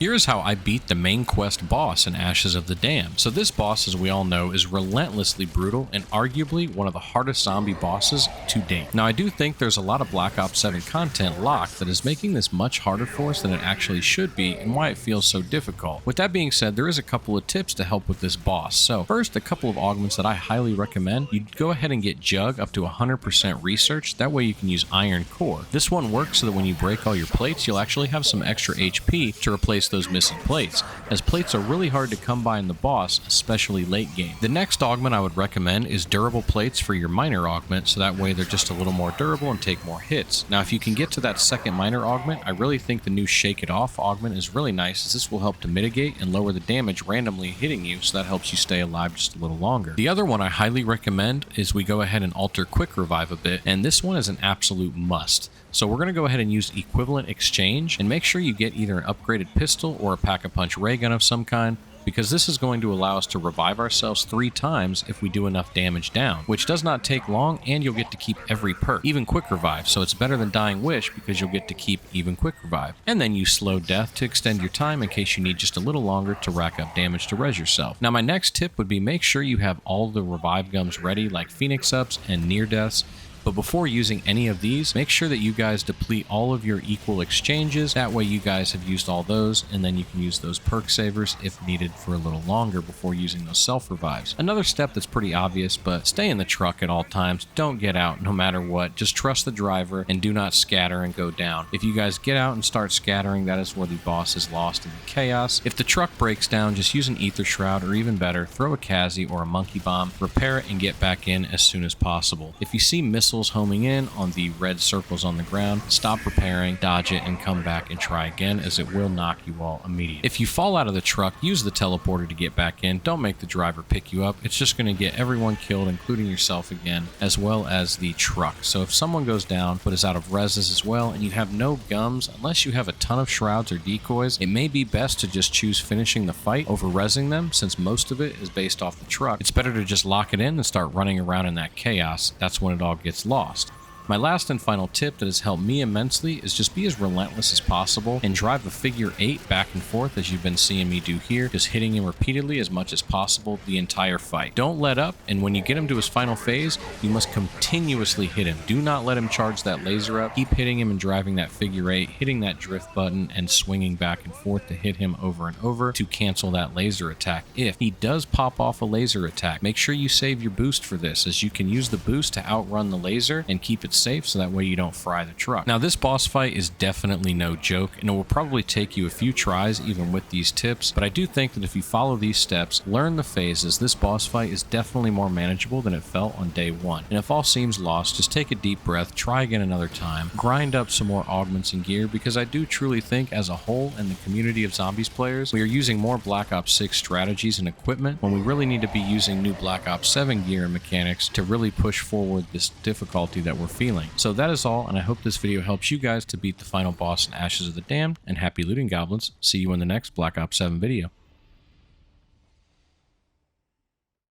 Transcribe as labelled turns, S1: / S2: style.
S1: Here's how I beat the main quest boss in Ashes of the Damned. So this boss, as we all know, is relentlessly brutal and arguably one of the hardest zombie bosses to date. Now I do think there's a lot of Black Ops 7 content locked that is making this much harder for us than it actually should be and why it feels so difficult. With that being said, there is a couple of tips to help with this boss. So first, a couple of augments that I highly recommend. You'd go ahead and get Jug up to 100% research, that way you can use Iron Core. This one works so that when you break all your plates, you'll actually have some extra HP to replace those missing plates, as plates are really hard to come by in the boss, especially late game. The next augment I would recommend is durable plates for your minor augment, so that way they're just a little more durable and take more hits. Now if you can get to that second minor augment, I really think the new Shake It Off augment is really nice, as this will help to mitigate and lower the damage randomly hitting you, so that helps you stay alive just a little longer. The other one I highly recommend is we go ahead and alter Quick Revive a bit, and this one is an absolute must. So we're going to go ahead and use Equivalent Exchange, and make sure you get either an upgraded pistol or a Pack-a-Punch ray gun of some kind, because this is going to allow us to revive ourselves 3 times if we do enough damage down, which does not take long, and you'll get to keep every perk, even Quick Revive, so it's better than Dying Wish because you'll get to keep even Quick Revive. And then use Slow Death to extend your time in case you need just a little longer to rack up damage to res yourself. Now my next tip would be make sure you have all the revive gums ready, like Phoenix Ups and Near Deaths. But before using any of these, make sure that you guys deplete all of your equal exchanges. That way you guys have used all those, and then you can use those perk savers if needed for a little longer before using those self-revives. Another step that's pretty obvious, but stay in the truck at all times. Don't get out no matter what. Just trust the driver and do not scatter and go down. If you guys get out and start scattering, that is where the boss is lost in the chaos. If the truck breaks down, just use an Ether Shroud, or even better, throw a Kazi or a Monkey Bomb, repair it, and get back in as soon as possible. If you see missiles homing in on the red circles on the ground, stop repairing, dodge it, and come back and try again, as it will knock you all immediately. If you fall out of the truck, use the teleporter to get back in. Don't make the driver pick you up. It's just going to get everyone killed, including yourself again, as well as the truck. So if someone goes down but is out of reses as well, and you have no gums, unless you have a ton of shrouds or decoys, it may be best to just choose finishing the fight over resing them, since most of it is based off the truck. It's better to just lock it in and start running around in that chaos. That's when it all gets lost. My last and final tip that has helped me immensely is just be as relentless as possible and drive a figure 8 back and forth, as you've been seeing me do here, just hitting him repeatedly as much as possible the entire fight. Don't let up, and when you get him to his final phase, you must continuously hit him. Do not let him charge that laser up. Keep hitting him and driving that figure 8, hitting that drift button and swinging back and forth to hit him over and over to cancel that laser attack. If he does pop off a laser attack, make sure you save your boost for this, as you can use the boost to outrun the laser and keep it safe, so that way you don't fry the truck. Now this boss fight is definitely no joke, and it will probably take you a few tries even with these tips, but I do think that if you follow these steps, learn the phases, this boss fight is definitely more manageable than it felt on day 1. And if all seems lost, just take a deep breath, try again another time, grind up some more augments and gear, because I do truly think as a whole in the community of zombies players, we are using more Black Ops 6 strategies and equipment when we really need to be using new Black Ops 7 gear and mechanics to really push forward this difficulty that we're feeling. So that is all, and I hope this video helps you guys to beat the final boss in Ashes of the Damned, and happy looting, goblins. See you in the next Black Ops 7 video.